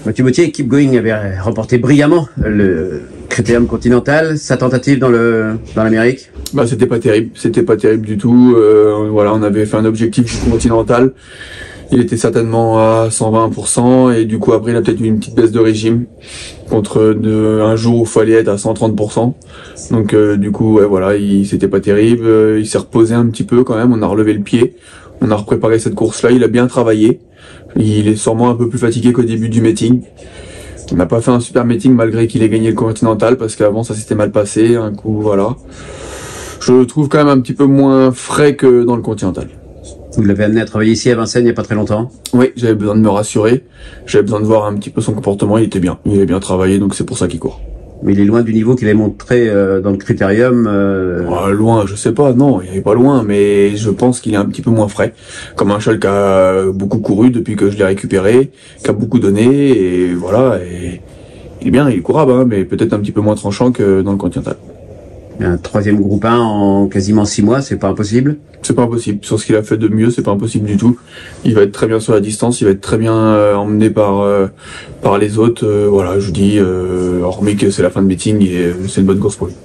Mathieu Bautier, Keep Going avait remporté brillamment le Critérium Continental. Sa tentative dans l'Amérique? Bah, c'était pas terrible du tout. Voilà, on avait fait un objectif continental. Il était certainement à 120% et du coup après il a peut-être eu une petite baisse de régime contre un jour où il fallait être à 130%. Donc du coup ouais, voilà, c'était pas terrible. Il s'est reposé un petit peu quand même. On a relevé le pied. On a repréparé cette course-là. Il a bien travaillé. Il est sûrement un peu plus fatigué qu'au début du meeting. On n'a pas fait un super meeting malgré qu'il ait gagné le Continental parce qu'avant ça s'était mal passé. Un coup voilà. Je le trouve quand même un petit peu moins frais que dans le Continental. Vous l'avez amené à travailler ici à Vincennes il n'y a pas très longtemps? Oui, j'avais besoin de me rassurer. J'avais besoin de voir un petit peu son comportement. Il était bien. Il avait bien travaillé, donc c'est pour ça qu'il court. Mais il est loin du niveau qu'il avait montré dans le Critérium. Loin, je sais pas. Non, il est pas loin, mais je pense qu'il est un petit peu moins frais. Comme un cheval qui a beaucoup couru depuis que je l'ai récupéré, qui a beaucoup donné, et voilà. Et il est bien, il est courable, hein, mais peut-être un petit peu moins tranchant que dans le Continental. Un troisième groupe 1 en quasiment 6 mois, c'est pas impossible? C'est pas impossible. Sur ce qu'il a fait de mieux, c'est pas impossible du tout. Il va être très bien sur la distance, il va être très bien emmené par les autres. Voilà, je vous dis, hormis que c'est la fin de meeting, c'est une bonne course pour lui.